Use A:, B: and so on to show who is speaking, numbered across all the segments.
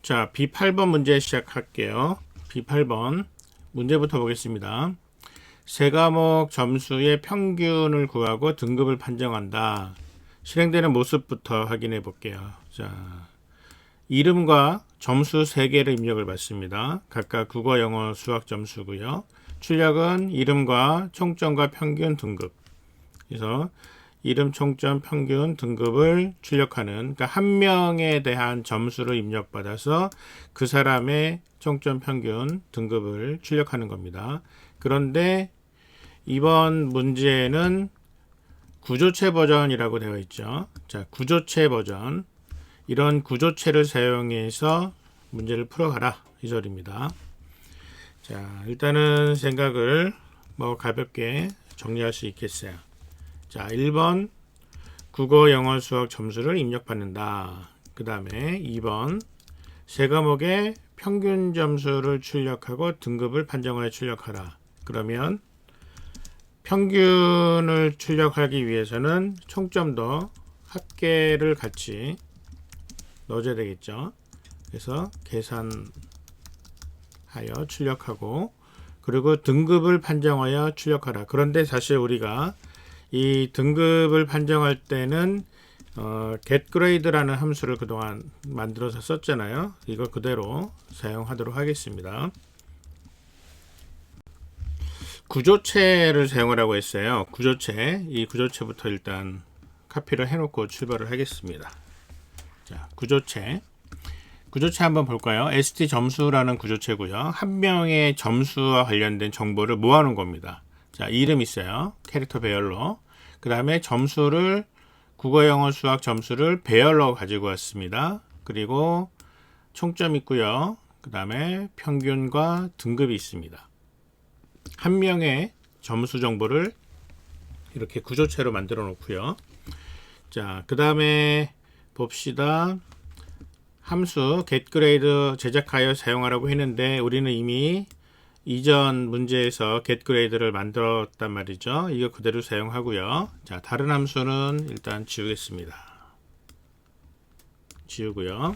A: 자, B8번 문제 시작할게요. B8번 문제부터 보겠습니다. 세 과목 점수의 평균을 구하고 등급을 판정한다. 실행되는 모습부터 확인해 볼게요. 자, 이름과 점수 3개를 입력을 받습니다. 각각 국어, 영어, 수학 점수고요. 출력은 이름과 총점과 평균 등급. 그래서 이름, 총점, 평균, 등급을 출력하는, 그러니까 한 명에 대한 점수를 입력받아서 그 사람의 총점, 평균, 등급을 출력하는 겁니다. 그런데 이번 문제는 구조체 버전이라고 되어 있죠. 자, 구조체 버전. 이런 구조체를 사용해서 문제를 풀어가라. 이 소리입니다. 자, 일단은 생각을 가볍게 정리할 수 있겠어요. 자, 1번 국어, 영어, 수학 점수를 입력받는다. 그 다음에 2번 세 과목의 평균 점수를 출력하고 등급을 판정하여 출력하라. 그러면 평균을 출력하기 위해서는 총점도 합계를 같이 넣어줘야 되겠죠. 그래서 계산하여 출력하고, 그리고 등급을 판정하여 출력하라. 그런데 사실 우리가 이 등급을 판정할 때는 getGrade라는 함수를 그동안 만들어서 썼잖아요. 이거 그대로 사용하도록 하겠습니다. 구조체를 사용하라고 했어요. 구조체, 이 구조체부터 일단 카피를 해놓고 출발을 하겠습니다. 자, 구조체 한번 볼까요? ST 점수라는 구조체고요. 한 명의 점수와 관련된 정보를 모아놓은 겁니다. 자, 이름 있어요. 캐릭터 배열로. 그 다음에 점수를 국어, 영어, 수학 점수를 배열로 가지고 왔습니다. 그리고 총점 있고요. 그 다음에 평균과 등급이 있습니다. 한 명의 점수 정보를 이렇게 구조체로 만들어 놓고요. 자, 그 다음에 봅시다. 함수 getGrade 제작하여 사용하라고 했는데 우리는 이미 이전 문제에서 getGrade를 만들었단 말이죠. 이거 그대로 사용하고요. 자, 다른 함수는 일단 지우겠습니다. 지우고요.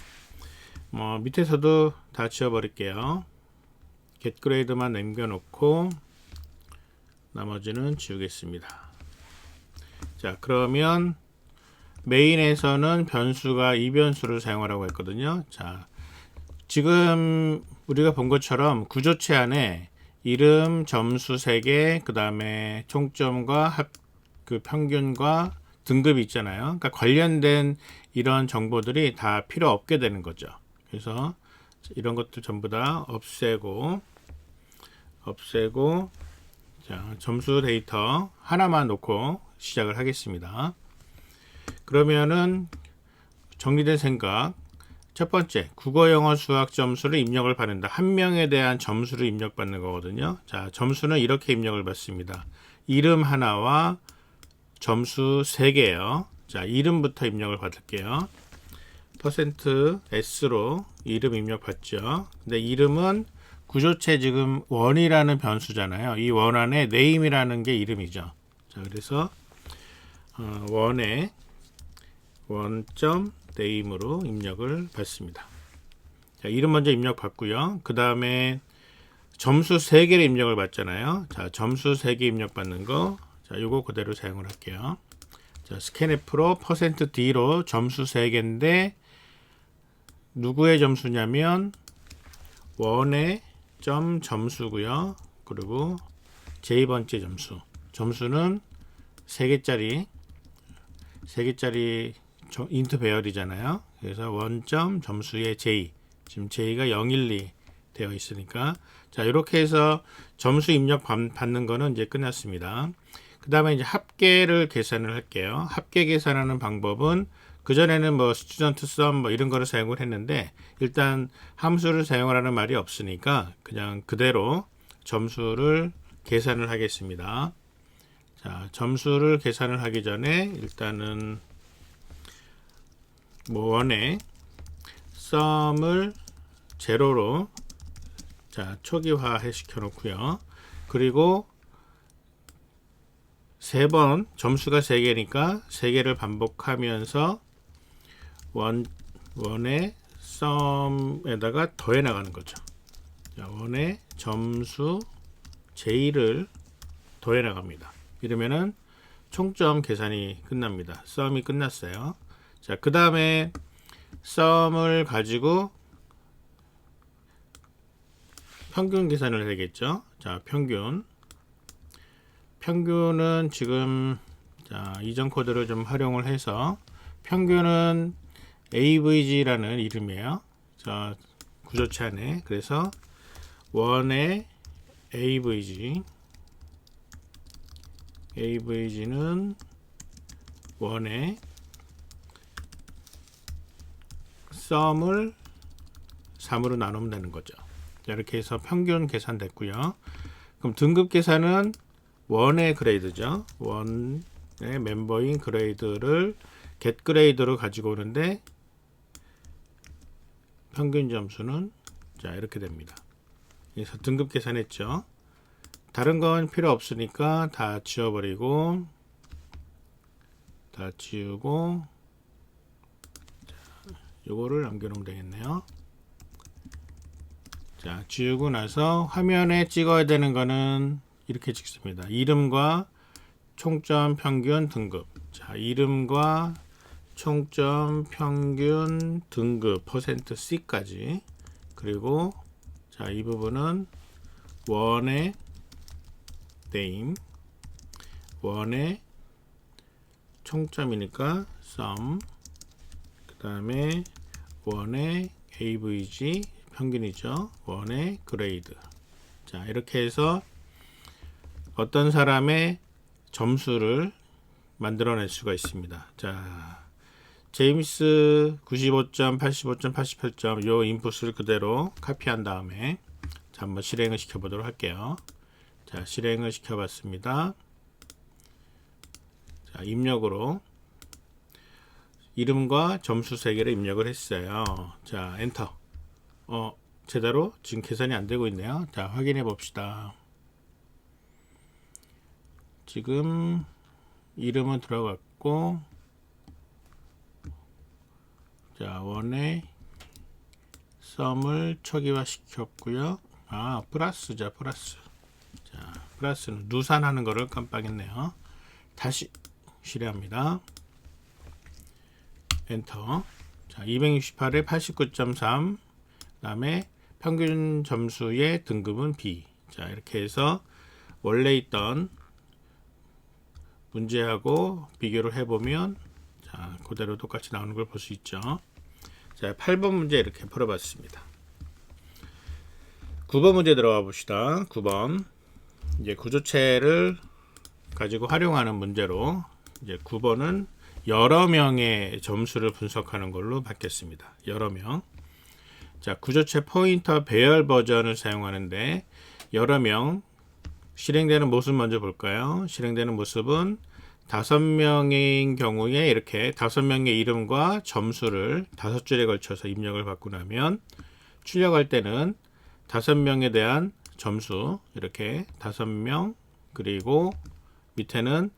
A: 밑에서도 다 지워버릴게요. getGrade만 남겨놓고 나머지는 지우겠습니다. 자, 그러면 메인에서는 변수가 이 변수를 사용하라고 했거든요. 자, 지금 우리가 본 것처럼 구조체 안에 이름, 점수 3개, 그 다음에 총점과 그 평균과 등급이 있잖아요. 그러니까 관련된 이런 정보들이 다 필요 없게 되는 거죠. 그래서 이런 것들 전부 다 없애고, 자, 점수 데이터 하나만 놓고 시작을 하겠습니다. 그러면은 정리된 생각. 첫 번째, 국어, 영어, 수학 점수를 입력을 받는다. 한 명에 대한 점수를 입력받는 거거든요. 자, 점수는 이렇게 입력을 받습니다. 이름 하나와 점수 3개예요. 자, 이름부터 입력을 받을게요. %s로 이름 입력 받죠. 근데 이름은 구조체 지금 원이라는 변수잖아요. 이 원 안에 name이라는 게 이름이죠. 자, 그래서 원에 원점 name으로 입력을 받습니다. 자, 이름 먼저 입력 받고요. 그 다음에 점수 3개를 입력을 받잖아요. 자, 점수 3개 입력 받는 거. 자, 요거 그대로 사용을 할게요. 자, scanf로 %d로 점수 3개인데 누구의 점수냐면 원의 점수고요. 그리고 J번째 점수. 점수는 3개짜리 인트 배열이잖아요. 그래서 원점 점수의 J. 지금 J가 012 되어 있으니까. 자, 이렇게 해서 점수 입력 받는 거는 이제 끝났습니다. 그 다음에 이제 합계를 계산을 할게요. 합계 계산하는 방법은 그전에는 student sum 이런 거를 사용을 했는데 일단 함수를 사용하라는 말이 없으니까 그냥 그대로 점수를 계산을 하겠습니다. 자, 점수를 계산을 하기 전에 일단은 원에 sum을 제로로 자, 초기화 시켜 놓고요. 그리고 3번 점수가 3개니까 3개를 반복하면서 원의 썸에다가 더해 나가는 거죠. 자, 원의 점수 J를 더해 나갑니다. 이러면은 총점 계산이 끝납니다. 썸이 끝났어요. 자, 그 다음에 썸을 가지고 평균 계산을 해야겠죠. 자, 평균은 지금 자, 이전 코드를 좀 활용을 해서 평균은 AVG라는 이름이에요. 자, 구조체 안에. 그래서 원의 AVG는 원의 썸을 3으로 나누면 되는 거죠. 자, 이렇게 해서 평균 계산됐고요. 그럼 등급 계산은 원의 그레이드죠. 원의 멤버인 그레이드를 get 그레이드로 가지고 오는데 평균 점수는 자, 이렇게 됩니다. 그래서 등급 계산했죠. 다른 건 필요 없으니까 다 지워버리고 다 지우고 요거를 남겨놓으면 되겠네요. 자, 지우고 나서 화면에 찍어야 되는 거는 이렇게 찍습니다. 이름과 총점 평균 등급. 자, 이름과 총점 평균 등급 %C까지. 그리고 자, 이 부분은 원의 name, 원의 총점이니까 sum, 그 다음에 원의 AVG 평균이죠. 원의 그레이드. 자, 이렇게 해서 어떤 사람의 점수를 만들어낼 수가 있습니다. 자, 제임스 95점, 85점, 88점 요 인풋을 그대로 카피한 다음에 자, 한번 실행을 시켜 보도록 할게요. 자, 실행을 시켜 봤습니다. 자, 입력으로 이름과 점수 3개를 입력을 했어요. 자, 엔터. 제대로 지금 계산이 안 되고 있네요. 자, 확인해 봅시다. 지금 이름은 들어갔고, 자, 원의 썸을 초기화 시켰고요. 아, 플러스죠, 플러스. 자, 플러스는 누산하는 거를 깜빡했네요. 다시 실행합니다. 엔터. 자, 268에 89.3. 다음에 평균 점수의 등급은 B. 자, 이렇게 해서 원래 있던 문제하고 비교를 해보면 자, 그대로 똑같이 나오는 걸 볼 수 있죠. 자, 8번 문제 이렇게 풀어봤습니다. 9번 문제 들어가 봅시다. 9번. 이제 구조체를 가지고 활용하는 문제로 이제 9번은 여러 명의 점수를 분석하는 걸로 바뀌었습니다. 여러 명. 자, 구조체 포인터 배열 버전을 사용하는데 여러 명 실행되는 모습 먼저 볼까요? 실행되는 모습은 5명인 경우에 이렇게 5명의 이름과 점수를 5줄에 걸쳐서 입력을 받고 나면 출력할 때는 5명에 대한 점수 이렇게 5명 그리고 밑에는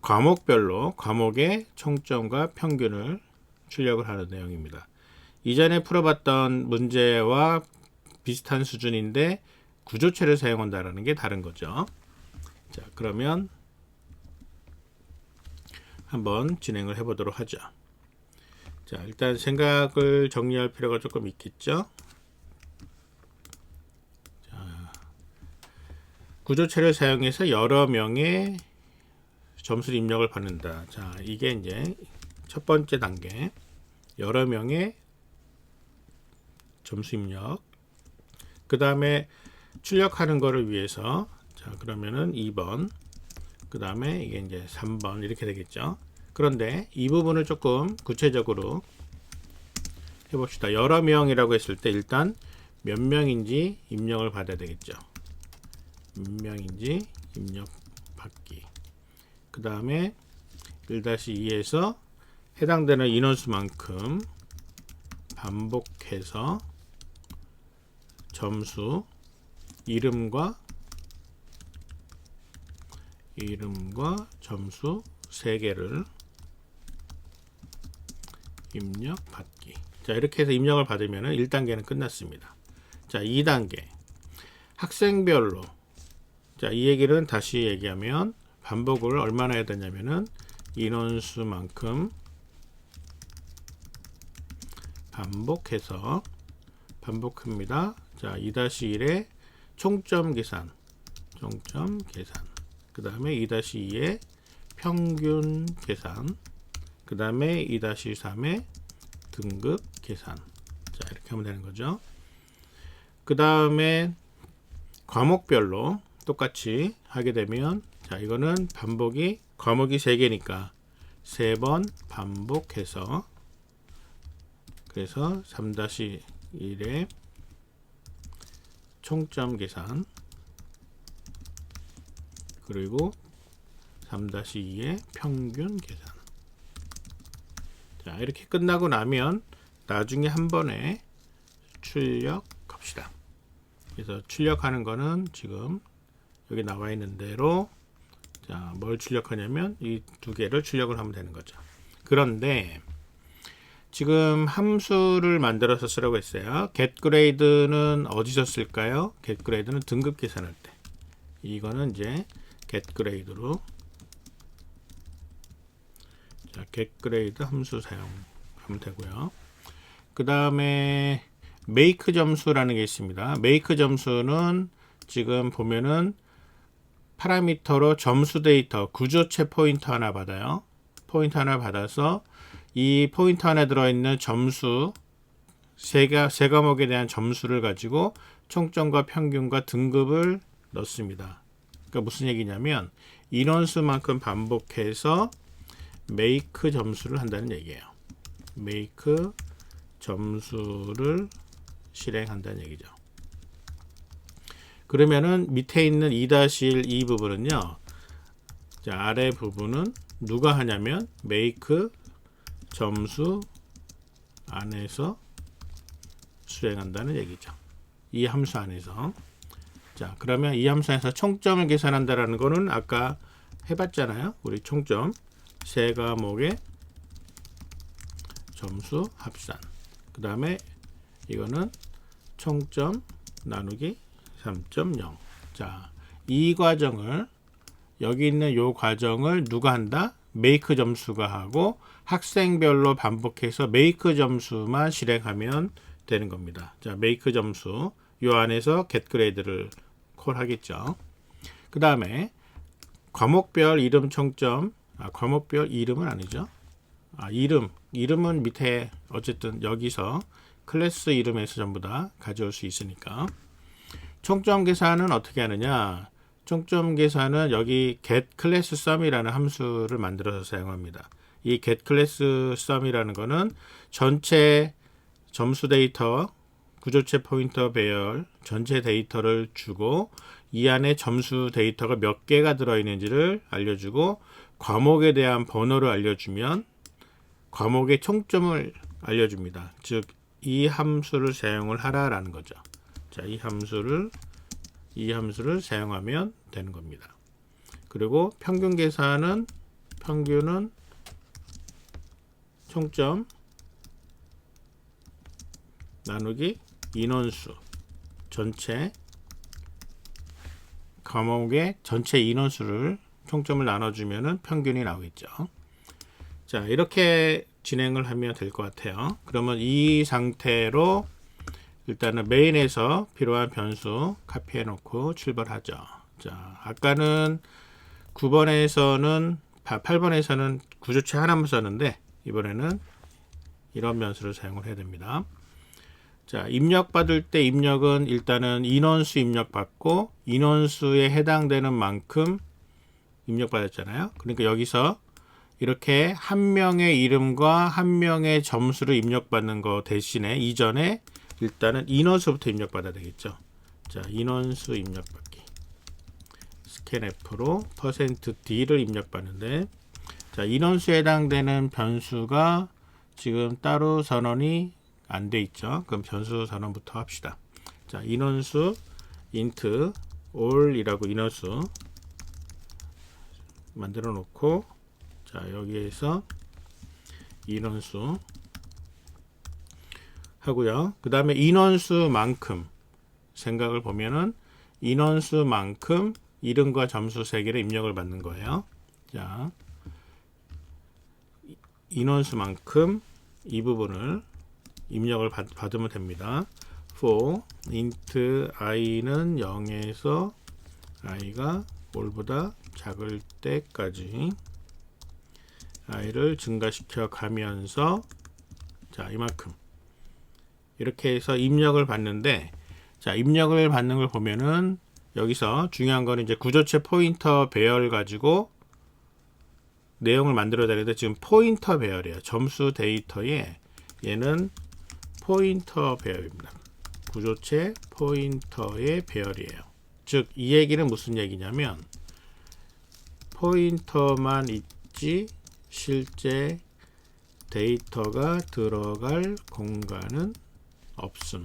A: 과목별로 과목의 총점과 평균을 출력을 하는 내용입니다. 이전에 풀어봤던 문제와 비슷한 수준인데 구조체를 사용한다는 게 다른 거죠. 자, 그러면 한번 진행을 해보도록 하죠. 자, 일단 생각을 정리할 필요가 조금 있겠죠. 자, 구조체를 사용해서 여러 명의 점수를 입력을 받는다. 자, 이게 이제 첫 번째 단계. 여러 명의 점수 입력. 그 다음에 출력하는 거를 위해서 자, 그러면은 2번. 그 다음에 이게 이제 3번 이렇게 되겠죠. 그런데 이 부분을 조금 구체적으로 해봅시다. 여러 명이라고 했을 때 일단 몇 명인지 입력을 받아야 되겠죠. 몇 명인지 입력 받기. 그 다음에 1-2에서 해당되는 인원수만큼 반복해서 점수 이름과 점수 3개를 입력 받기. 자, 이렇게 해서 입력을 받으면 1단계는 끝났습니다. 자, 2단계. 학생별로. 자, 이 얘기는 다시 얘기하면 반복을 얼마나 해야 되냐면은 인원수만큼 반복합니다. 자, 2-1의 총점 계산. 그 다음에 2-2의 평균 계산. 그 다음에 2-3의 등급 계산. 자, 이렇게 하면 되는 거죠. 그 다음에 과목별로 똑같이 하게 되면, 자, 이거는 반복이 과목이 3개니까 3번 반복해서, 그래서 3-1의 총점 계산, 그리고 3-2의 평균 계산. 자, 이렇게 끝나고 나면 나중에 한 번에 출력합시다. 그래서 출력하는 거는 지금 여기 나와 있는 대로, 자, 뭘 출력하냐면 이 두 개를 출력을 하면 되는 거죠. 그런데 지금 함수를 만들어서 쓰라고 했어요. getGrade는 어디서 쓸까요? getGrade는 등급 계산할 때. 이거는 이제 getGrade로, 자, getGrade 함수 사용하면 되고요. 그 다음에 make 점수라는 게 있습니다. make 점수는 지금 보면은 파라미터로 점수 데이터 구조체 포인터 하나 받아요. 포인트 하나 받아서 이 포인트 안에 들어있는 점수 세 과목에 대한 점수를 가지고 총점과 평균과 등급을 넣습니다. 그러니까 무슨 얘기냐면 인원수만큼 반복해서 make 점수를 한다는 얘기예요. make 점수를 실행한다는 얘기죠. 그러면은 밑에 있는 2-1 이 부분은요, 자, 아래 부분은 누가 하냐면 make 점수 안에서 수행한다는 얘기죠. 이 함수 안에서. 자, 그러면 이 함수 안에서 총점을 계산한다라는 거는 아까 해봤잖아요. 우리 총점 세 과목의 점수 합산. 그 다음에 이거는 총점 나누기 3.0. 자, 이 과정을, 여기 있는 요 과정을 누가 한다? make 점수가 하고 학생별로 반복해서 make 점수만 실행하면 되는 겁니다. 자, make 점수 요 안에서 getGrade를 콜하겠죠. 그 다음에 과목별 이름 총점, 과목별 이름은 아니죠. 이름은 밑에 어쨌든 여기서 클래스 이름에서 전부 다 가져올 수 있으니까. 총점 계산은 어떻게 하느냐? 총점 계산은 여기 getClassSum이라는 함수를 만들어서 사용합니다. 이 getClassSum이라는 거는 전체 점수 데이터, 구조체 포인터 배열, 전체 데이터를 주고 이 안에 점수 데이터가 몇 개가 들어있는지를 알려주고 과목에 대한 번호를 알려주면 과목의 총점을 알려줍니다. 즉, 이 함수를 사용을 하라라는 거죠. 자, 이 함수를 사용하면 되는 겁니다. 그리고 평균 계산은, 평균은 총점 나누기 인원수, 전체 과목의 전체 인원수를 총점을 나눠주면은 평균이 나오겠죠. 자, 이렇게 진행을 하면 될 것 같아요. 그러면 이 상태로 일단은 메인에서 필요한 변수 카피해 놓고 출발하죠. 자, 아까는 8번에서는 구조체 하나만 썼는데 이번에는 이런 변수를 사용을 해야 됩니다. 자, 입력 받을 때 입력은 일단은 인원수 입력 받고 인원수에 해당되는 만큼 입력 받았잖아요. 그러니까 여기서 이렇게 한 명의 이름과 한 명의 점수를 입력받는 거 대신에 이전에 일단은 인원수부터 입력받아야 되겠죠. 자, 인원수 입력받기. scanf로 %d를 입력받는데, 자, 인원수에 해당되는 변수가 지금 따로 선언이 안 돼 있죠. 그럼 변수 선언부터 합시다. 자, 인원수 int all이라고 인원수 만들어 놓고, 자, 여기에서 인원수 하고요. 그 다음에 인원수만큼 생각을 보면은 인원수만큼 이름과 점수 3개를 입력을 받는 거예요. 자, 인원수만큼 이 부분을 입력을 받으면 됩니다. for int i는 0에서 i가 5보다 작을 때까지 i를 증가시켜 가면서 자, 이만큼 이렇게 해서 입력을 받는데, 자, 입력을 받는 걸 보면은 여기서 중요한 거는 이제 구조체 포인터 배열 가지고 내용을 만들어야 되는데, 지금 포인터 배열이에요. 점수 데이터에 얘는 포인터 배열입니다. 구조체 포인터의 배열이에요. 즉, 이 얘기는 무슨 얘기냐면 포인터만 있지 실제 데이터가 들어갈 공간은 없음.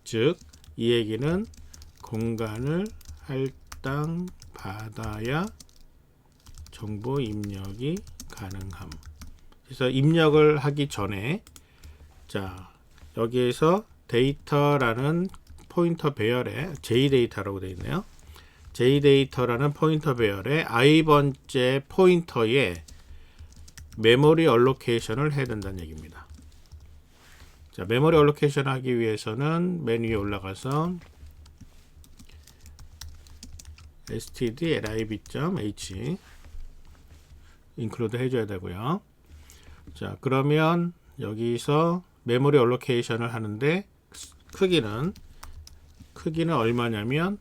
A: 즉, 이 얘기는 공간을 할당 받아야 정보 입력이 가능함. 그래서 입력을 하기 전에 자, 여기에서 데이터라는 포인터 배열에 JData라고 되어 있네요. JData라는 포인터 배열에 i번째 포인터에 메모리 얼로케이션을 해야 된다는 얘기입니다. 자, 메모리 얼로케이션 하기 위해서는 맨 위에 올라가서 std.lib.h 인클루드 해줘야 되고요. 자, 그러면 여기서 메모리 얼로케이션을 하는데 크기는 얼마냐면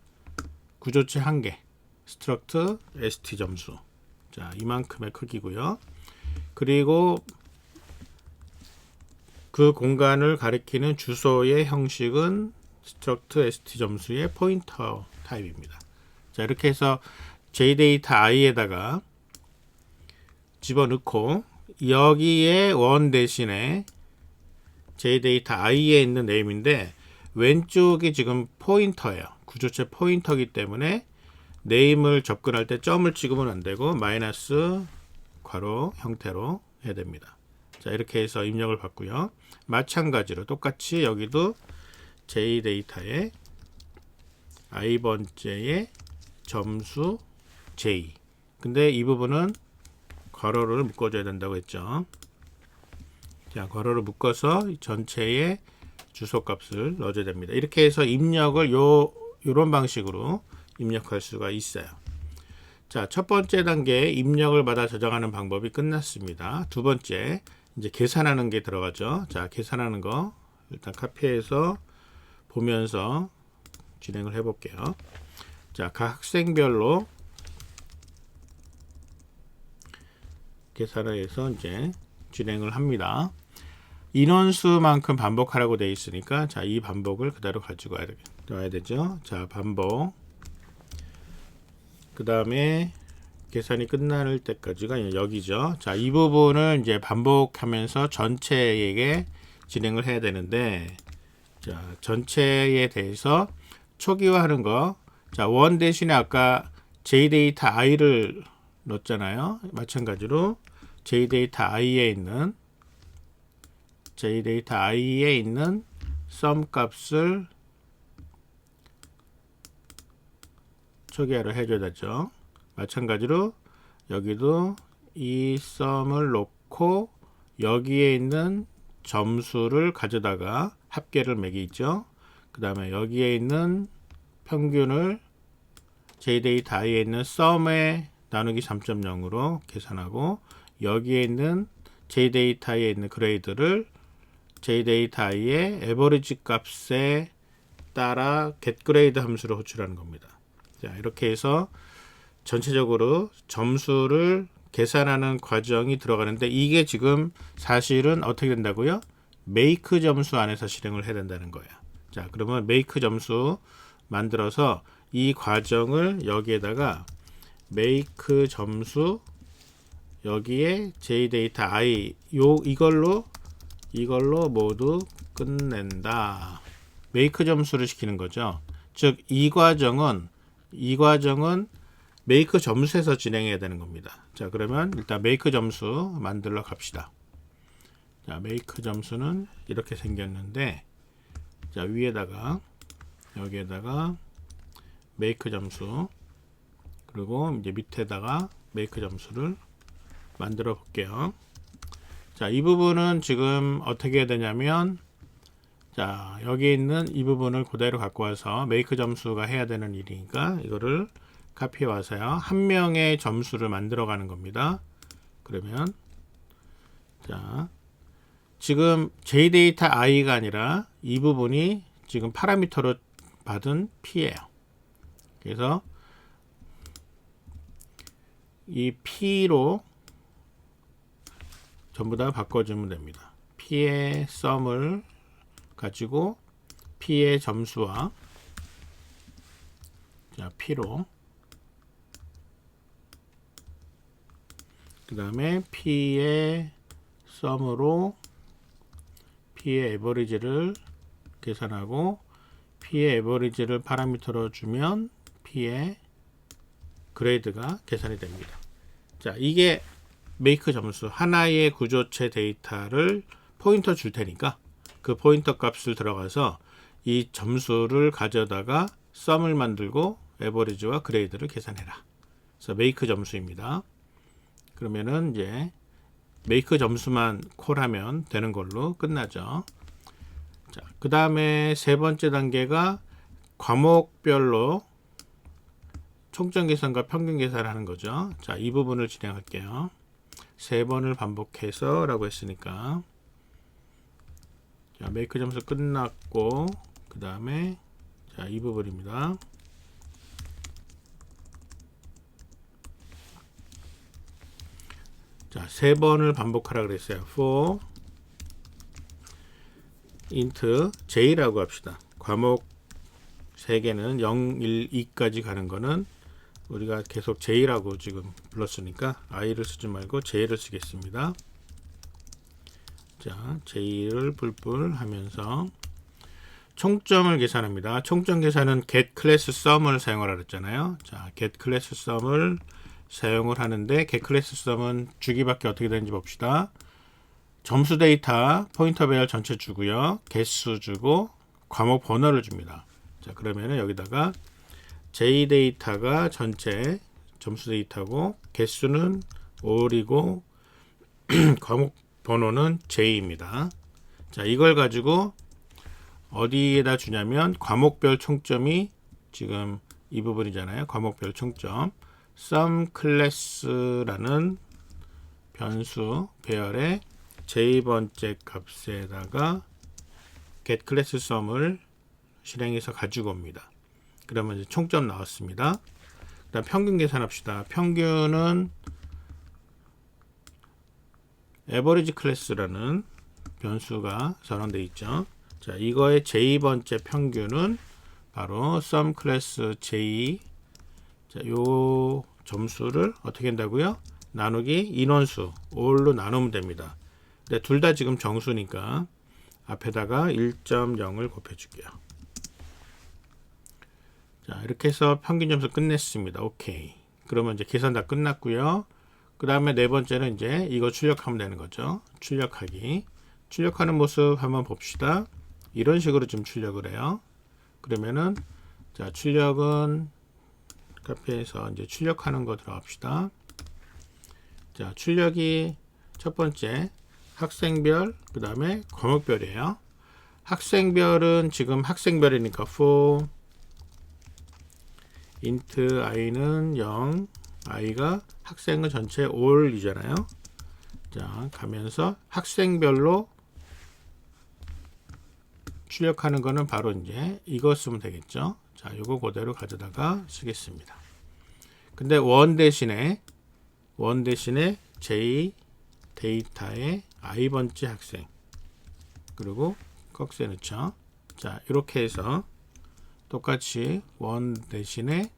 A: 구조체 1개 struct st 점수, 자, 이만큼의 크기고요. 그리고 그 공간을 가리키는 주소의 형식은 struct st 점수의 포인터 타입입니다. 자, 이렇게 해서 JData i에다가 집어넣고 여기에 원 대신에 JData i에 있는 네임인데 왼쪽이 지금 포인터예요. 구조체 포인터이기 때문에 네임을 접근할 때 점을 찍으면 안 되고 마이너스 괄호 형태로 해야 됩니다. 자, 이렇게 해서 입력을 받고요. 마찬가지로 똑같이 여기도 JData에 i번째의 점수 j. 근데 이 부분은 괄호를 묶어줘야 된다고 했죠. 자, 괄호를 묶어서 전체의 주소값을 넣어줘야 됩니다. 이렇게 해서 입력을 요런 방식으로 입력할 수가 있어요. 자, 첫 번째 단계 입력을 받아 저장하는 방법이 끝났습니다. 두 번째 이제 계산하는 게 들어가죠. 자, 계산하는 거 일단 카피해서 보면서 진행을 해 볼게요. 자, 각 학생별로 계산을 해서 이제 진행을 합니다. 인원수만큼 반복하라고 되어 있으니까 자, 이 반복을 그대로 가지고 와야 되죠. 자, 반복. 그 다음에 계산이 끝날 때까지가 여기죠. 자, 이 부분을 이제 반복하면서 전체에게 진행을 해야 되는데, 자, 전체에 대해서 초기화하는 거. 자, 원 대신에 아까 JData i를 넣었잖아요. 마찬가지로 JData i에 있는 sum 값을 초기화를 해줘야 되죠. 마찬가지로 여기도 이 sum을 놓고 여기에 있는 점수를 가져다가 합계를 매기죠. 그 다음에 여기에 있는 평균을 JData i에 있는 sum에 나누기 3.0으로 계산하고 여기에 있는 JData에 있는 그레이드를 JData i의 에버리지 값에 따라 getGrade 함수로 호출하는 겁니다. 자, 이렇게 해서 전체적으로 점수를 계산하는 과정이 들어가는데 이게 지금 사실은 어떻게 된다고요? make 점수 안에서 실행을 해야 된다는 거예요. 자, 그러면 make 점수 만들어서 이 과정을 여기에다가 make 점수 여기에 JData i 이걸로 모두 끝낸다. make 점수를 시키는 거죠. 즉 이 과정은 make 점수에서 진행해야 되는 겁니다. 자, 그러면 일단 make 점수 만들러 갑시다. 자, 메이크 점수는 이렇게 생겼는데, 자, 위에다가 여기에다가 메이크 점수, 그리고 이제 밑에다가 메이크 점수를 만들어 볼게요. 자, 이 부분은 지금 어떻게 해야 되냐면, 자, 여기 있는 이 부분을 그대로 갖고 와서 메이크 점수가 해야 되는 일이니까 이거를 카피해 와서요, 한 명의 점수를 만들어 가는 겁니다. 그러면 자, 지금 JDataI가 아니라 이 부분이 지금 파라미터로 받은 P예요. 그래서 이 P로 전부 다 바꿔주면 됩니다. P의 썸을 가지고 P의 점수와, 자, P로, 그 다음에 P의 썸으로 P의 에버리지를 계산하고, P의 에버리지를 파라미터로 주면 P의 그레이드가 계산이 됩니다. 자, 이게 메이크 점수, 하나의 구조체 데이터를 포인터 줄 테니까 그 포인터 값을 들어가서 이 점수를 가져다가 썸을 만들고 에버리지와 그레이드를 계산해라. 그래서 메이크 점수입니다. 그러면은 이제 메이크 점수만 콜하면 되는 걸로 끝나죠. 자, 그 다음에 세 번째 단계가 과목별로 총점 계산과 평균 계산을 하는 거죠. 자, 이 부분을 진행할게요. 세 번을 반복해서 라고 했으니까, 자, 메이크 점수 끝났고, 그 다음에 자, 이 부분입니다. 자, 세 번을 반복하라 그랬어요. for int j라고 합시다. 과목 3개는 0, 1, 2까지 가는 거는 우리가 계속 j라고 지금 불렀으니까 i를 쓰지 말고 j를 쓰겠습니다. 자, j를 뿔뿔 하면서 총점을 계산합니다. 총점 계산은 get class sum을 사용하라 그랬잖아요. 자, get class sum을 사용을 하는데, get class sum은 주기밖에 어떻게 되는지 봅시다. 점수 데이터 포인터 배열 전체 주고요, 개수 주고 과목 번호를 줍니다. 자, 그러면은 여기다가 j 데이터가 전체 점수 데이터고, 개수는 all이고 과목 번호는 j입니다. 자, 이걸 가지고 어디에다 주냐면 과목별 총점이 지금 이 부분이잖아요. 과목별 총점 sum class라는 변수 배열의 j번째 값에다가 get class sum을 실행해서 가지고 옵니다. 그러면 이제 총점 나왔습니다. 그다음 평균 계산합시다. 평균은 average class라는 변수가 전환되어 있죠. 자, 이거의 j번째 평균은 바로 sum class j. 자, 요 점수를 어떻게 한다고요? 나누기 인원수 all로 나누면 됩니다. 근데 둘 다 지금 정수니까 앞에다가 1.0을 곱해줄게요. 자, 이렇게 해서 평균 점수 끝냈습니다. 오케이. 그러면 이제 계산 다 끝났고요. 그 다음에 네 번째는 이제 이거 출력하면 되는 거죠. 출력하기. 출력하는 모습 한번 봅시다. 이런 식으로 좀 출력을 해요. 그러면은 자, 출력은 카페에서 이제 출력하는 거 들어갑시다. 자, 출력이 첫 번째 학생별, 그 다음에 과목별이에요. 학생별은 지금 학생별이니까 for int i는 0, i가 학생은 전체 all이잖아요. 자, 가면서 학생별로 출력하는 거는 바로 이제 이거 쓰면 되겠죠. 자, 이거 그대로 가져다가 쓰겠습니다. 근데 원 대신에 j 데이터의 i번째 학생, 그리고 꺽쇠 넣죠. 자, 이렇게 해서 똑같이 원 대신에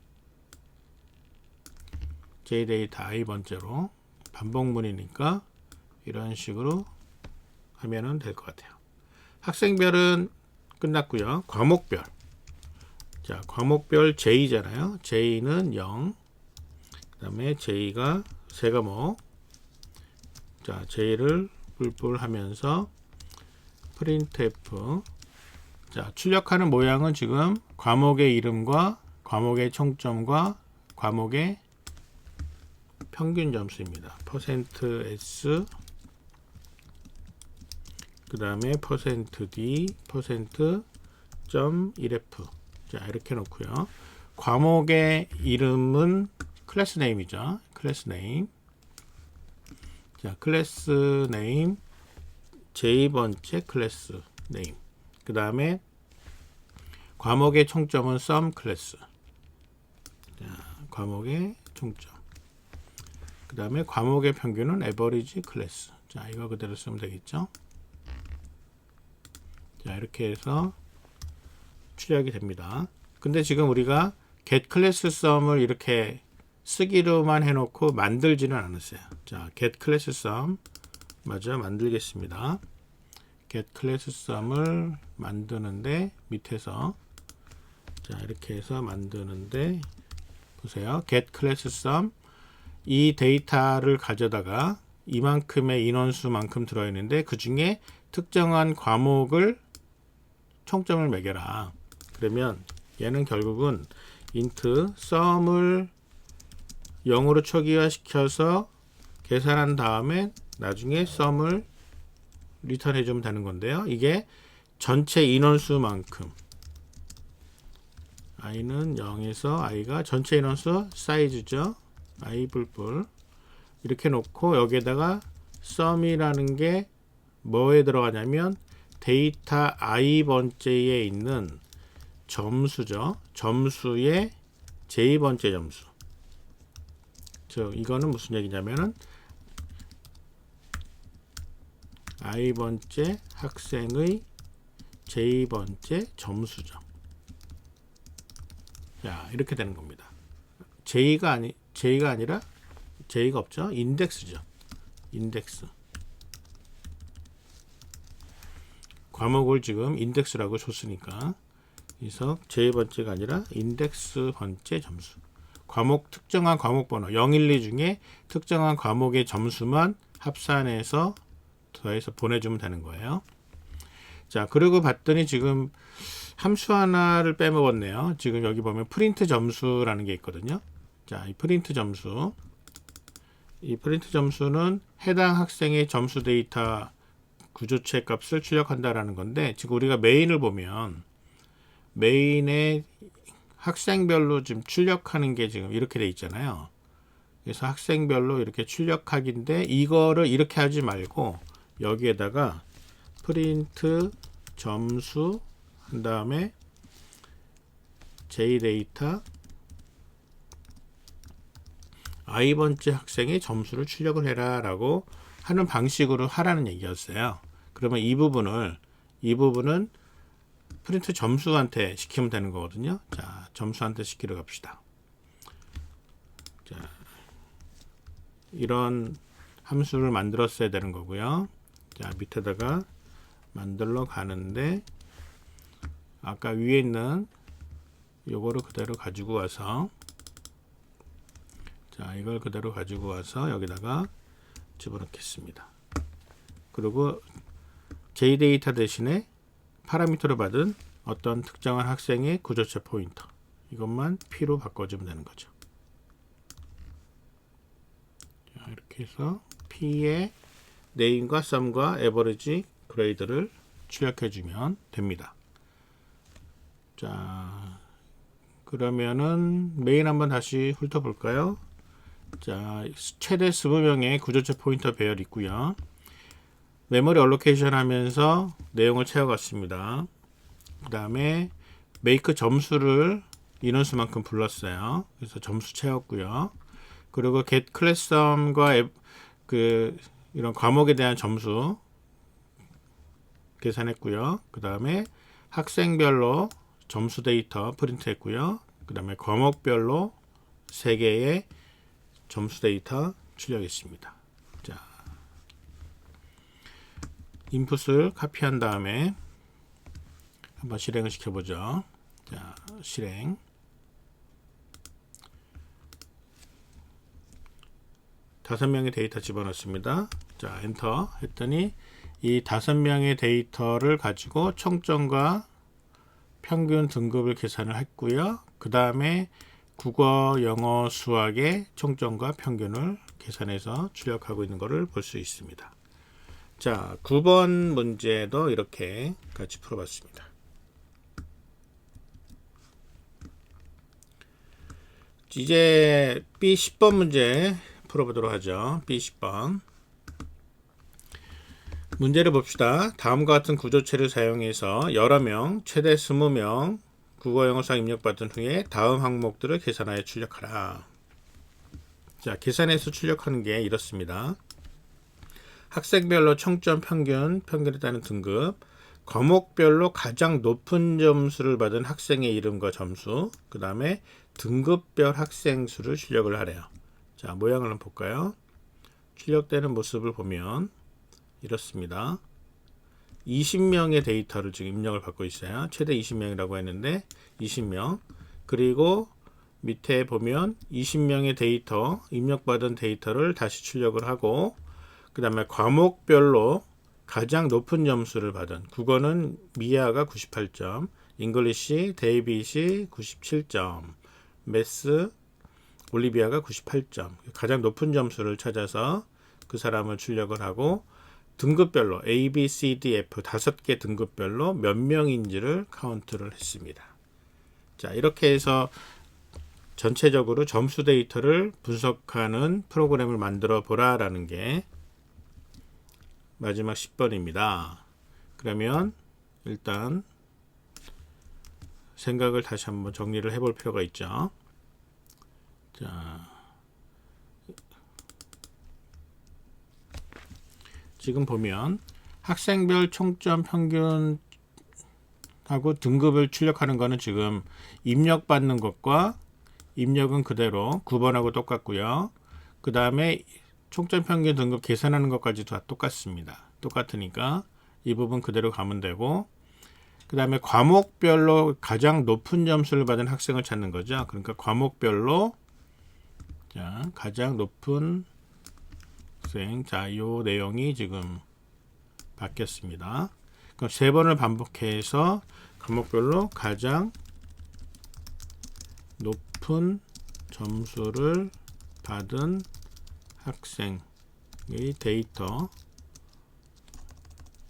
A: j 데이터 i번째로 반복문이니까 이런 식으로 하면은 될 것 같아요. 학생별은 끝났고요. 과목별. 자, 과목별 j잖아요. j는 0. 그 다음에 j가 세 과목. 자, j를 뿔뿔 하면서 printf. 자, 출력하는 모양은 지금 과목의 이름과 과목의 총점과 과목의 평균 점수입니다. %s 그 다음에 %d %.1f. 자, 이렇게 놓고요. 과목의 이름은 클래스 네임이죠. 클래스 네임. 자, 클래스 네임 J번째 클래스 네임. 그 다음에 과목의 총점은 sum 클래스. 자, 과목의 총점. 그 다음에 과목의 평균은 average 클래스. 자, 이거 그대로 쓰면 되겠죠. 자, 이렇게 해서 출력이 됩니다. 근데 지금 우리가 get class sum을 이렇게 쓰기로만 해놓고 만들지는 않았어요. 자, get class sum 맞아 만들겠습니다. get class sum을 만드는데 밑에서 자, 이렇게 해서 만드는데 보세요. get class sum 이 데이터를 가져다가 이만큼의 인원수만큼 들어있는데 그 중에 특정한 과목을 총점을 매겨라. 그러면 얘는 결국은 int sum을 0으로 초기화시켜서 계산한 다음에 나중에 sum을 리턴해 주면 되는 건데요. 이게 전체 인원수만큼 i는 0에서 i가 전체 인원수 사이즈죠. i 뿔뿔 이렇게 놓고 여기에다가 sum이라는 게 뭐에 들어가냐면 데이터 i번째에 있는 점수죠. 점수의 j번째 점수. 이거는 무슨 얘기냐면은 i번째 학생의 j번째 점수죠. 자, 이렇게 되는 겁니다. j가 아니라 j가 없죠. 인덱스죠. 인덱스. 과목을 지금 인덱스라고 줬으니까 그래서 j번째가 아니라 인덱스 번째 점수. 과목 특정한 과목 번호 0, 1, 2 중에 특정한 과목의 점수만 합산해서 더해서 보내주면 되는 거예요. 자, 그리고 봤더니 지금 함수 하나를 빼먹었네요. 지금 여기 보면 프린트 점수라는 게 있거든요. 자, 이 프린트 점수. 이 프린트 점수는 해당 학생의 점수 데이터 구조체 값을 출력한다라는 건데 지금 우리가 메인을 보면 메인에 학생별로 지금 출력하는 게 지금 이렇게 돼 있잖아요. 그래서 학생별로 이렇게 출력하기인데 이거를 이렇게 하지 말고 여기에다가 프린트 점수 한 다음에 j데이터 i번째 학생의 점수를 출력을 해라 라고 하는 방식으로 하라는 얘기였어요. 그러면 이 부분은 프린트 점수한테 시키면 되는 거거든요. 자, 점수한테 시키러 갑시다. 자, 이런 함수를 만들었어야 되는 거고요. 자, 밑에다가 만들러 가는데 아까 위에 있는 요거를 그대로 가지고 와서 자, 이걸 그대로 가지고 와서 여기다가 집어넣겠습니다. 그리고 j데이터 대신에 파라미터로 받은 어떤 특정한 학생의 구조체 포인터 이것만 p로 바꿔주면 되는 거죠. 자, 이렇게 해서 p의 name과 sum과 average grade를 출력해주면 됩니다. 자, 그러면은 메인 한번 다시 훑어볼까요? 자, 최대 20명의 구조체 포인터 배열 있고요. 메모리 얼로케이션 하면서 내용을 채워갔습니다. 그 다음에 make 점수를 인원수만큼 불렀어요. 그래서 점수 채웠고요. 그리고 get class sum과 이런 과목에 대한 점수 계산했고요. 그 다음에 학생별로 점수 데이터 프린트 했고요. 그 다음에 과목별로 3개의 점수 데이터 출력했습니다. 자, 인풋을 카피한 다음에 한번 실행을 시켜보죠. 자, 실행. 다섯 명의 데이터 집어넣습니다. 자, 엔터 했더니 이 5명의 데이터를 가지고 총점과 평균 등급을 계산을 했고요. 그 다음에 국어, 영어, 수학의 총점과 평균을 계산해서 출력하고 있는 것을 볼 수 있습니다. 자, 9번 문제도 이렇게 같이 풀어봤습니다. 이제 B10번 문제 풀어보도록 하죠. B10번 문제를 봅시다. 다음과 같은 구조체를 사용해서 여러 명, 최대 20명 국어, 영어, 수학 입력받은 후에 다음 항목들을 계산하여 출력하라. 자, 계산해서 출력하는 게 이렇습니다. 학생별로 총점 평균에 따른 등급, 과목별로 가장 높은 점수를 받은 학생의 이름과 점수, 그 다음에 등급별 학생 수를 출력을 하래요. 자, 모양을 한번 볼까요? 출력되는 모습을 보면 이렇습니다. 20명의 데이터를 지금 입력을 받고 있어요. 최대 20명이라고 했는데 20명. 그리고 밑에 보면 20명의 데이터, 입력받은 데이터를 다시 출력을 하고, 그 다음에 과목별로 가장 높은 점수를 받은, 국어는 미아가 98점, 잉글리시 데이빗이 97점, 매스 올리비아가 98점, 가장 높은 점수를 찾아서 그 사람을 출력을 하고, 등급별로 A, B, C, D, F 5개 등급별로 몇 명인지를 카운트를 했습니다. 자, 이렇게 해서 전체적으로 점수 데이터를 분석하는 프로그램을 만들어 보라라는 게 마지막 10번입니다. 그러면 일단 생각을 다시 한번 정리를 해볼 필요가 있죠. 자, 지금 보면 학생별 총점 평균하고 등급을 출력하는 거는 지금 입력받는 것과 입력은 그대로 9번하고 똑같고요. 그 다음에 총점 평균 등급 계산하는 것까지 다 똑같습니다. 똑같으니까 이 부분 그대로 가면 되고, 그 다음에 과목별로 가장 높은 점수를 받은 학생을 찾는 거죠. 그러니까 과목별로 자, 가장 높은 학생, 자, 이 내용이 지금 바뀌었습니다. 그럼 3번을 반복해서 과목별로 가장 높은 점수를 받은 학생의 데이터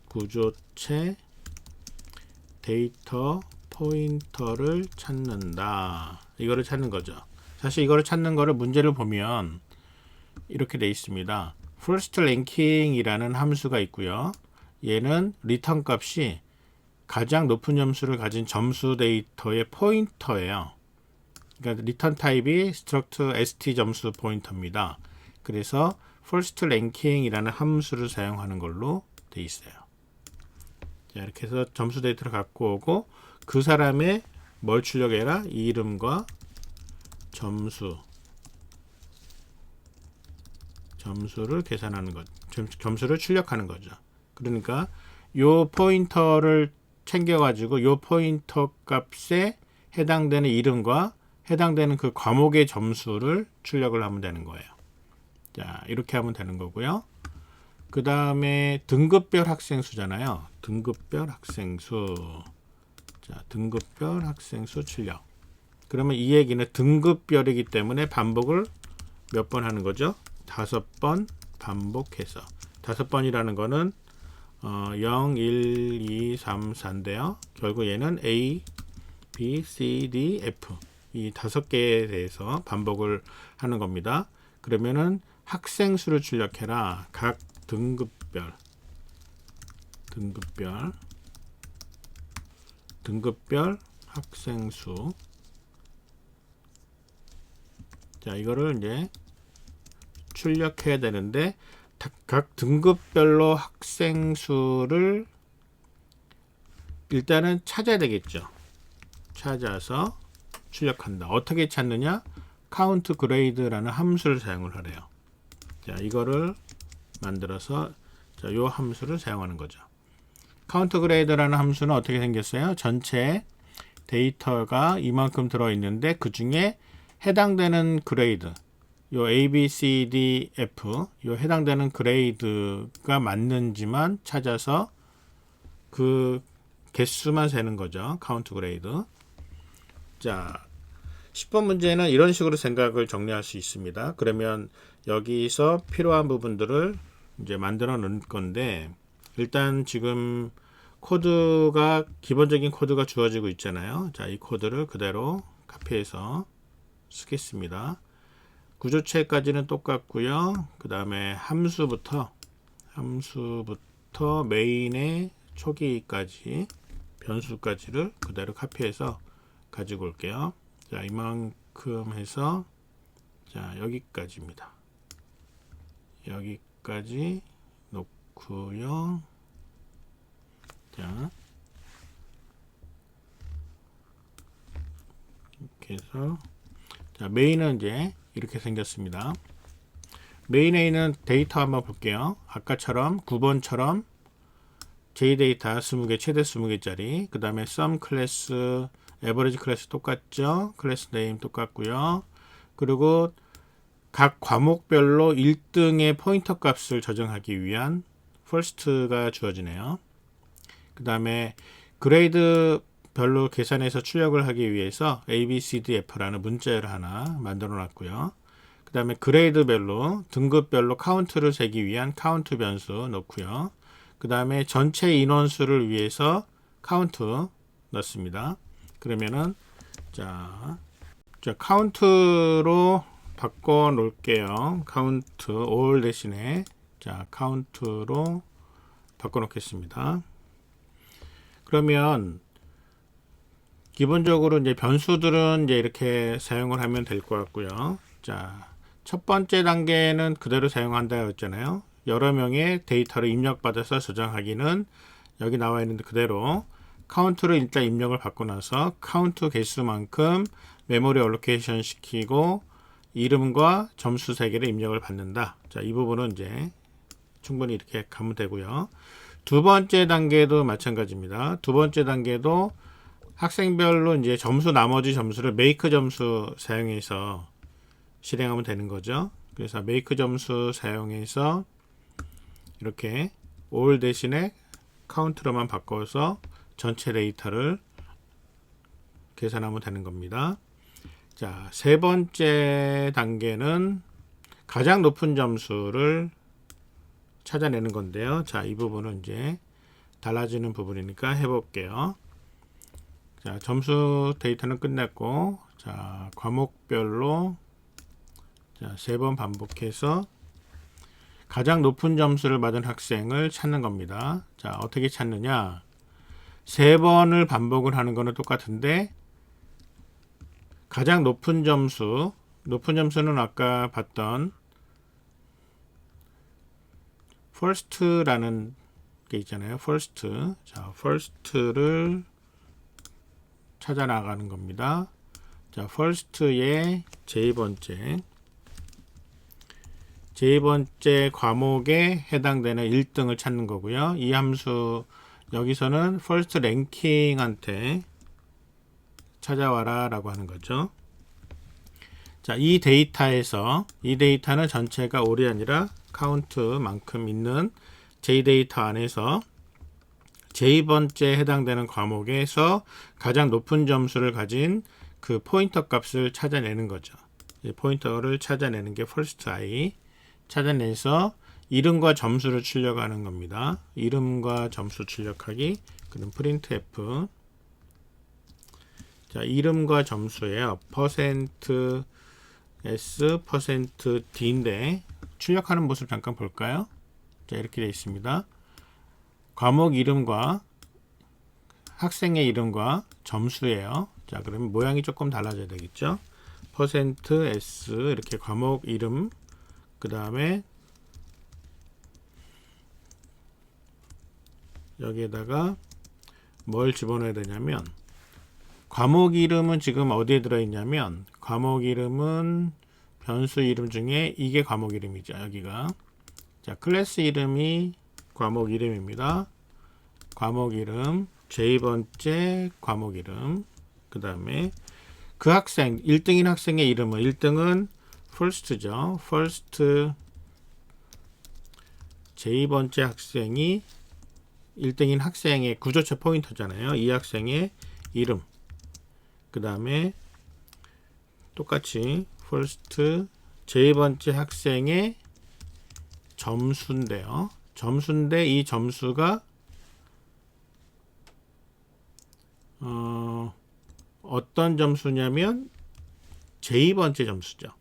A: 구조체 데이터 포인터를 찾는다. 이거를 찾는 거죠. 사실 이거를 찾는 거를 문제를 보면 이렇게 돼 있습니다. first ranking이라는 함수가 있고요. 얘는 return 값이 가장 높은 점수를 가진 점수 데이터의 포인터예요. 그러니까 return 타입이 struct st 점수 포인터입니다. 그래서 first ranking이라는 함수를 사용하는 걸로 돼 있어요. 자, 이렇게 해서 점수 데이터를 갖고 오고 그 사람의 뭘 출력해라? 이름과 점수를 계산하는 것, 점수를 출력하는 거죠. 그러니까 요 포인터를 챙겨가지고 요 포인터 값에 해당되는 이름과 해당되는 그 과목의 점수를 출력을 하면 되는 거예요. 자, 이렇게 하면 되는 거고요. 그 다음에 등급별 학생 수잖아요. 등급별 학생 수. 자, 등급별 학생 수 출력. 그러면 이 얘기는 등급별이기 때문에 반복을 몇 번 하는 거죠? 5번 반복해서. 5번이라는 거는 0, 1, 2, 3, 4인데요. 결국 얘는 A, B, C, D, F 이 5개에 대해서 반복을 하는 겁니다. 그러면은 학생 수를 출력해라. 각 등급별 학생 수. 자, 이거를 이제 출력해야 되는데 각 등급별로 학생 수를 일단은 찾아야 되겠죠. 찾아서 출력한다. 어떻게 찾느냐? count grade라는 함수를 사용을 하래요. 자, 이거를 만들어서 자, 요 함수를 사용하는 거죠. count grade라는 함수는 어떻게 생겼어요? 전체 데이터가 이만큼 들어 있는데 그 중에 해당되는 그레이드, 요 A, B, C, D, F 요 해당되는 그레이드가 맞는지만 찾아서 그 개수만 세는 거죠. 카운트 그레이드. 자, 10번 문제는 이런 식으로 생각을 정리할 수 있습니다. 그러면 여기서 필요한 부분들을 이제 만들어 놓을 건데, 일단 지금 코드가, 기본적인 코드가 주어지고 있잖아요. 자, 이 코드를 그대로 카피해서 쓰겠습니다. 구조체까지는 똑같고요. 그 다음에 함수부터 메인의 초기까지 변수까지를 그대로 카피해서 가지고 올게요. 자, 이만큼 해서 자, 여기까지입니다. 여기까지 놓고요. 자, 이렇게 해서 자, 메인은 이제 이렇게 생겼습니다. 메인에 있는 데이터 한번 볼게요. 아까처럼 9번처럼 JData 20개, 최대 20개짜리, 그 다음에 sum 클래스, average 클래스 똑같죠? 클래스 네임 똑같고요. 그리고 각 과목별로 1등의 포인터 값을 저장하기 위한 first가 주어지네요. 그 다음에 그레이드 별로 계산해서 출력을 하기 위해서 ABCDF라는 문자열을 하나 만들어 놨고요. 그 다음에 그레이드별로 등급별로 카운트를 세기 위한 카운트 변수 넣고요. 그 다음에 전체 인원수를 위해서 카운트 넣습니다. 그러면은 자 카운트로 바꿔 놓을게요. 카운트 all 대신에 자 카운트로 바꿔 놓겠습니다. 그러면 기본적으로 이제 변수들은 이제 이렇게 사용을 하면 될 것 같고요. 자, 첫 번째 단계는 그대로 사용한다 했잖아요. 여러 명의 데이터를 입력받아서 저장하기는 여기 나와 있는데 그대로 카운트를 일단 입력을 받고 나서 카운트 개수만큼 메모리 얼로케이션 시키고 이름과 점수 3개를 입력을 받는다. 자, 이 부분은 이제 충분히 이렇게 가면 되고요. 두 번째 단계도 마찬가지입니다. 두 번째 단계도 학생별로 이제 점수, 나머지 점수를 make 점수 사용해서 실행하면 되는 거죠. 그래서 make 점수 사용해서 이렇게 all 대신에 count로만 바꿔서 전체 데이터를 계산하면 되는 겁니다. 자, 세 번째 단계는 가장 높은 점수를 찾아내는 건데요. 자, 이 부분은 이제 달라지는 부분이니까 해볼게요. 자, 점수 데이터는 끝냈고, 자, 과목별로 자, 3번 반복해서 가장 높은 점수를 받은 학생을 찾는 겁니다. 자, 어떻게 찾느냐? 3번을 반복을 하는 거는 똑같은데 가장 높은 점수는 아까 봤던 first라는 게 있잖아요. first. 자, first를 찾아 나가는 겁니다. 자, first의 제2번째 과목에 해당되는 1등을 찾는 거고요. 이 함수 여기서는 first ranking한테 찾아와라 라고 하는 거죠. 자, 이 데이터는 전체가 all이 아니라 count만큼 있는 JData 안에서 제2번째 해당되는 과목에서 가장 높은 점수를 가진 그 포인터 값을 찾아내는 거죠. 이 포인터를 찾아내는 게 first i. 찾아내서 이름과 점수를 출력하는 겁니다. 이름과 점수 출력하기. 그럼 printf. 자, 이름과 점수예요. %s, %d인데 출력하는 모습 잠깐 볼까요? 자, 이렇게 되어 있습니다. 과목 이름과 학생의 이름과 점수예요. 자, 그러면 모양이 조금 달라져야 되겠죠. %s 이렇게 과목 이름, 그 다음에 여기에다가 뭘 집어넣어야 되냐면 과목 이름은 지금 어디에 들어있냐면 과목 이름은 변수 이름 중에 이게 과목 이름이죠. 여기가. 자, 클래스 이름이 과목 이름입니다. 과목 이름, 제2번째 과목 이름, 그 다음에 그 학생, 1등인 학생의 이름은 1등은 first죠. first J번째 학생이 1등인 학생의 구조체 포인터잖아요. 이 학생의 이름. 그 다음에 똑같이 first J번째 학생의 점수인데요. 점수인데 이 점수가 어떤 점수냐면 J번째 점수죠.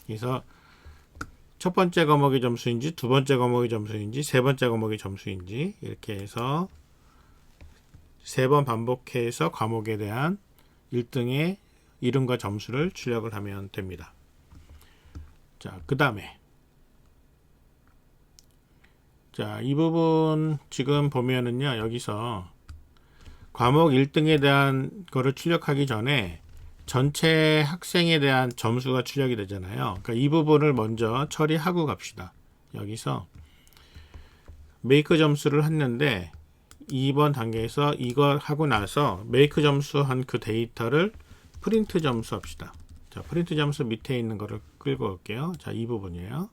A: 그래서 첫 번째 과목의 점수인지 두 번째 과목의 점수인지 세 번째 과목의 점수인지 이렇게 해서 세 번 반복해서 과목에 대한 1등의 이름과 점수를 출력을 하면 됩니다. 자, 그 다음에 자, 이 부분 지금 보면은요, 여기서 과목 1등에 대한 거를 출력하기 전에 전체 학생에 대한 점수가 출력이 되잖아요. 그러니까 이 부분을 먼저 처리하고 갑시다. 여기서 메이크 점수를 했는데 2번 단계에서 이걸 하고 나서 메이크 점수 한 그 데이터를 프린트 점수 합시다. 자, 프린트 점수 밑에 있는 거를 끌고 올게요. 자, 이 부분이에요.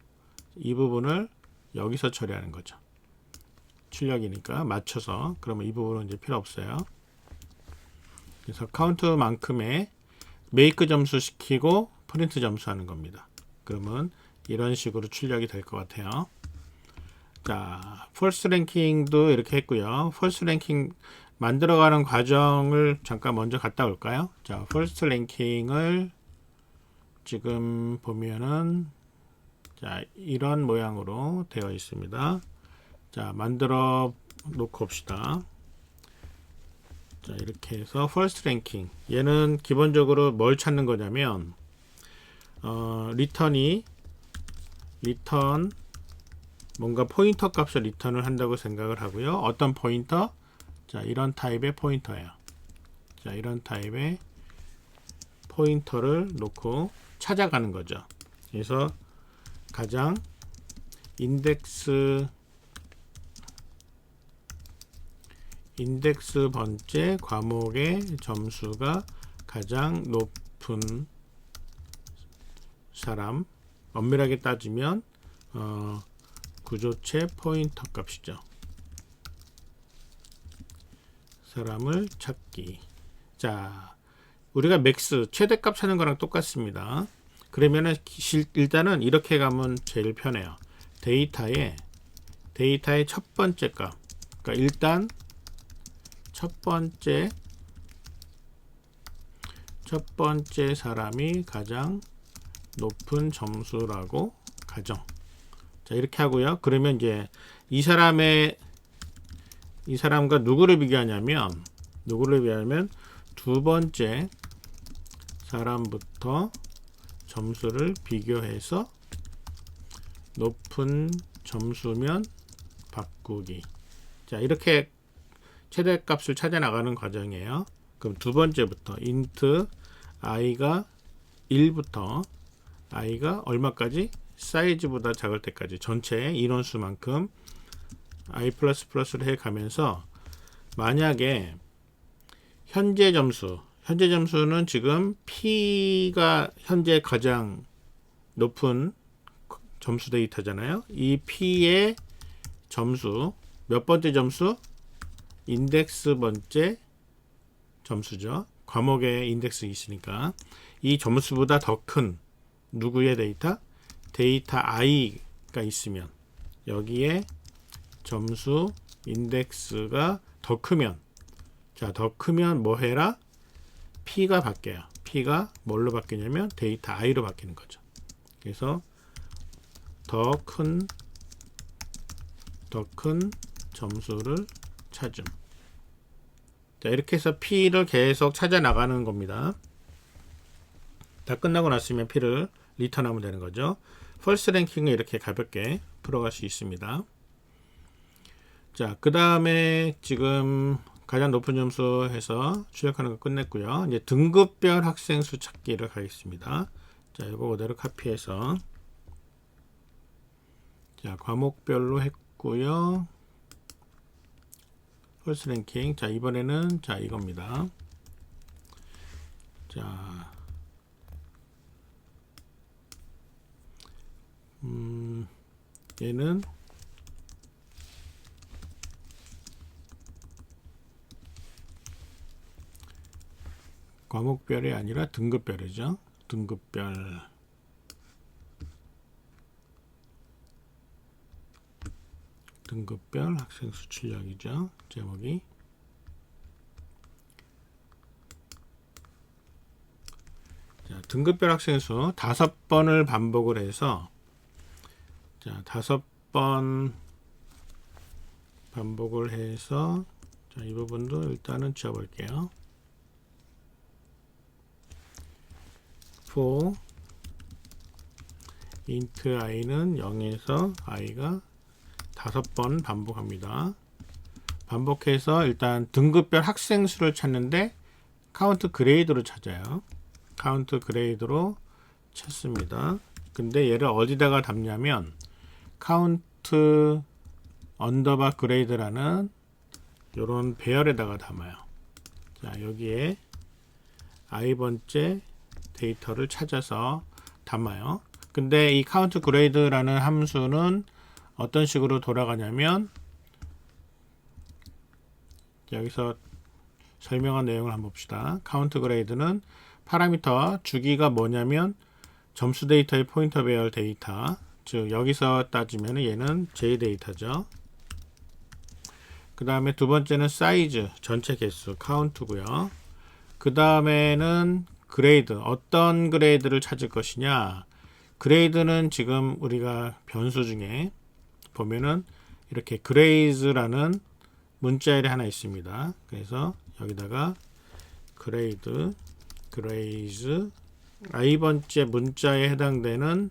A: 이 부분을 여기서 처리하는 거죠. 출력이니까 맞춰서. 그러면 이 부분은 이제 필요 없어요. 그래서 카운트만큼의 메이크 점수 시키고 프린트 점수 하는 겁니다. 그러면 이런 식으로 출력이 될 것 같아요. 자, 펄스 랭킹도 이렇게 했고요. 펄스 랭킹 만들어가는 과정을 잠깐 먼저 갔다 올까요? 자, 펄스 랭킹을 지금 보면은 자, 이런 모양으로 되어 있습니다. 자, 만들어 놓고 봅시다. 자, 이렇게 해서 first ranking 얘는 기본적으로 뭘 찾는 거냐면 리턴 뭔가 포인터 값을 리턴을 한다고 생각을 하고요. 어떤 포인터? 자, 이런 타입의 포인터예요. 자, 이런 타입의 포인터를 놓고 찾아가는 거죠. 그래서 가장 인덱스 번째 과목의 점수가 가장 높은 사람, 엄밀하게 따지면 구조체 포인터 값이죠. 사람을 찾기. 자, 우리가 맥스 최대값 찾는 거랑 똑같습니다. 그러면은 일단은 이렇게 가면 제일 편해요. 데이터의 첫 번째 값. 그러니까 일단 첫 번째 사람이 가장 높은 점수라고 가정. 자, 이렇게 하고요. 그러면 이제 이 사람과 누구를 비교하냐면 두 번째 사람부터 점수를 비교해서 높은 점수면 바꾸기. 자, 이렇게 최대값을 찾아 나가는 과정이에요. 그럼 두 번째부터 int i가 1부터 i가 얼마까지? 사이즈보다 작을 때까지 전체 인원수만큼 i++를 해 가면서 만약에 현재 점수는 지금 P가 현재 가장 높은 점수 데이터잖아요. 이 P의 점수 몇 번째 점수? 인덱스 번째 점수죠. 과목에 인덱스 있으니까 이 점수보다 더 큰 누구의 데이터? 데이터 i가 있으면 여기에 점수 인덱스가 더 크면 자, 더 크면 뭐 해라? P가 바뀌어요. P가 뭘로 바뀌냐면 데이터 i로 바뀌는 거죠. 그래서 더 큰 점수를 찾음. 자, 이렇게 해서 P를 계속 찾아 나가는 겁니다. 다 끝나고 났으면 P를 리턴하면 되는 거죠. 펄스 랭킹을 이렇게 가볍게 풀어갈 수 있습니다. 자, 그 다음에 지금 가장 높은 점수 해서 출력하는 거 끝냈고요. 이제 등급별 학생 수 찾기를 하겠습니다. 자, 이거 그대로 카피해서 자, 과목별로 했고요. 펄스 랭킹. 자, 이번에는 자, 이겁니다. 자, 얘는 과목별이 아니라 등급별이죠. 등급별. 등급별 학생 수출력이죠. 제목이. 자, 등급별 학생 수 5번을 반복을 해서, 자, 5번 반복을 해서, 자, 이 부분도 일단은 지워볼게요. for int i는 0에서 i가 5번 반복합니다. 반복해서 일단 등급별 학생 수를 찾는데 카운트 그레이드로 찾아요. 카운트 그레이드로 찾습니다. 근데 얘를 어디다가 담냐면 카운트 언더바 그레이드라는 요런 배열에다가 담아요. 자, 여기에 i번째 데이터를 찾아서 담아요. 근데 이 카운트 그레이드라는 함수는 어떤 식으로 돌아가냐면, 여기서 설명한 내용을 한번 봅시다. 카운트 그레이드는 파라미터 주기가 뭐냐면 점수 데이터의 포인터 배열 데이터, 즉 여기서 따지면 얘는 j 데이터죠. 그 다음에 두 번째는 사이즈, 전체 개수, 카운트고요. 그 다음에는 그레이드, 어떤 그레이드를 찾을 것이냐. 그레이드는 지금 우리가 변수 중에 보면은 이렇게 그레이즈라는 문자열이 하나 있습니다. 그래서 여기다가 그레이즈 i번째 문자에 해당되는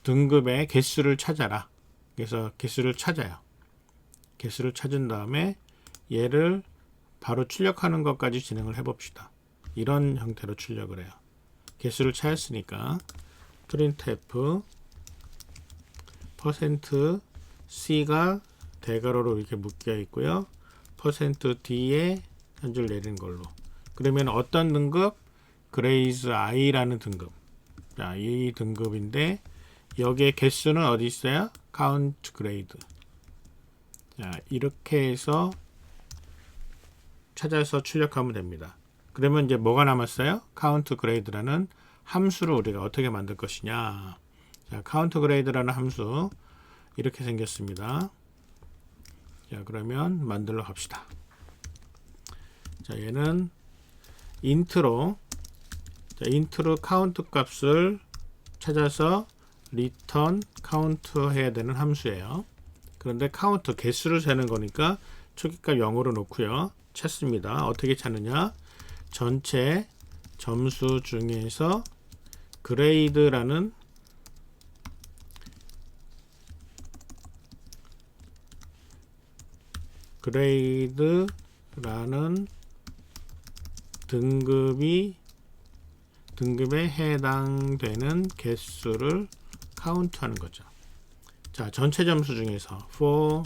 A: 등급의 개수를 찾아라. 그래서 개수를 찾아요. 개수를 찾은 다음에 얘를 바로 출력하는 것까지 진행을 해봅시다. 이런 형태로 출력을 해요. 개수를 찾았으니까 printf %c가 대괄호로 이렇게 묶여 있고요. %d에 한 줄 내리는 걸로. 그러면 어떤 등급? 그레이즈 i라는 등급. 자, 이 등급인데 여기에 개수는 어디 있어요? count grade. 자, 이렇게 해서 찾아서 출력하면 됩니다. 그러면 이제 뭐가 남았어요? count grade라는 함수를 우리가 어떻게 만들 것이냐. 자, count grade라는 함수 이렇게 생겼습니다. 자, 그러면 만들러 갑시다. 자, 얘는 int로 count 값을 찾아서 return count 해야 되는 함수예요. 그런데 count 개수를 세는 거니까 초기값 0으로 놓고요. 찾습니다. 어떻게 찾느냐? 전체 점수 중에서 그레이드라는 등급에 해당되는 개수를 카운트하는 거죠. 자, 전체 점수 중에서 for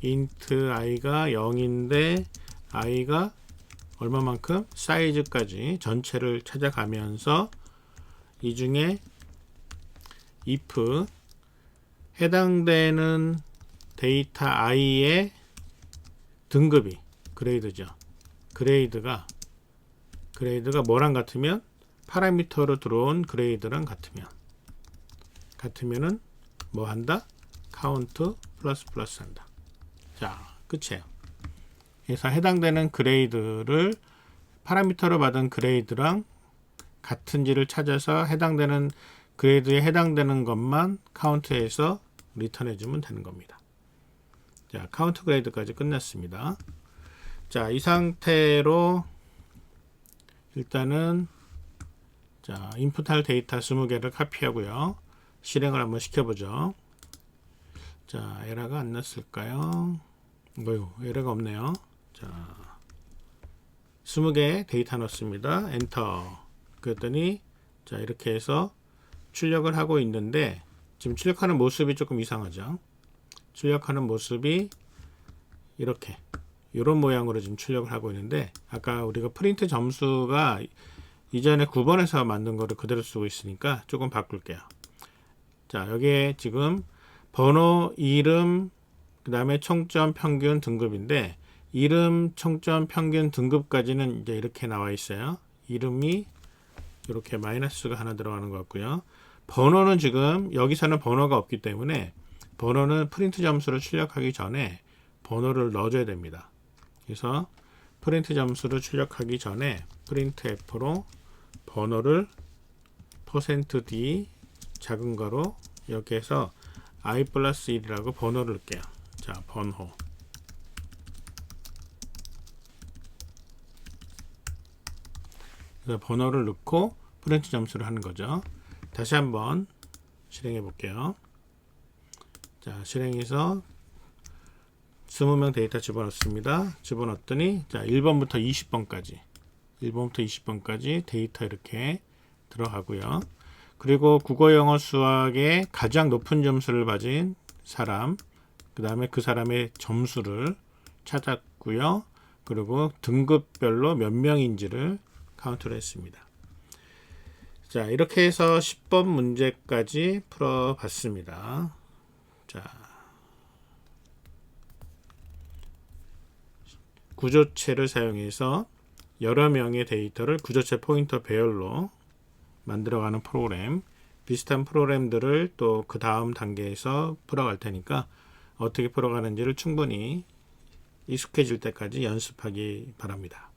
A: int i가 0인데 i가 얼마만큼? 사이즈까지 전체를 찾아가면서 이 중에 if 해당되는 데이터 i의 등급이 그레이드죠. 그레이드가 뭐랑 같으면 파라미터로 들어온 그레이드랑 같으면은 뭐 한다? 카운트 플러스 한다. 자, 끝이에요. 그래서 해당되는 그레이드를 파라미터로 받은 그레이드랑 같은지를 찾아서 해당되는 그레이드에 해당되는 것만 카운트해서 리턴해 주면 되는 겁니다. 자, 카운트 그레이드까지 끝났습니다. 자, 이 상태로 일단은 자, 인풋할 데이터 20개를 카피하고요. 실행을 한번 시켜보죠. 자, 에러가 안 났을까요? 뭐요? 에러가 없네요. 자, 20개 데이터 넣습니다. 엔터. 그랬더니 자, 이렇게 해서 출력을 하고 있는데 지금 출력하는 모습이 조금 이상하죠. 출력하는 모습이 이렇게 이런 모양으로 지금 출력을 하고 있는데 아까 우리가 프린트 점수가 이전에 9번에서 만든 거를 그대로 쓰고 있으니까 조금 바꿀게요. 자, 여기에 지금 번호, 이름, 그 다음에 총점, 평균, 등급인데 이름, 총점, 평균, 등급까지는 이제 이렇게 나와 있어요. 이름이 이렇게 마이너스가 하나 들어가는 것 같고요. 번호는 지금 여기서는 번호가 없기 때문에 번호는 프린트 점수를 출력하기 전에 번호를 넣어줘야 됩니다. 그래서 프린트 점수를 출력하기 전에 printf로 번호를 %d 작은 거로 이렇게 해서 i 플러스 1이라고 번호를 넣을게요. 자, 번호. 그래서 번호를 넣고 프린트 점수를 하는 거죠. 다시 한번 실행해 볼게요. 자, 실행해서 20명 데이터 집어넣습니다. 집어넣었더니 자, 1번부터 20번까지 데이터 이렇게 들어가고요. 그리고 국어, 영어, 수학에 가장 높은 점수를 가진 사람, 그 다음에 그 사람의 점수를 찾았고요. 그리고 등급별로 몇 명인지를 카운트를 했습니다. 자, 이렇게 해서 10번 문제까지 풀어봤습니다. 자, 구조체를 사용해서 여러 명의 데이터를 구조체 포인터 배열로 만들어가는 프로그램, 비슷한 프로그램들을 또 그 다음 단계에서 풀어갈 테니까 어떻게 풀어가는지를 충분히 익숙해질 때까지 연습하기 바랍니다.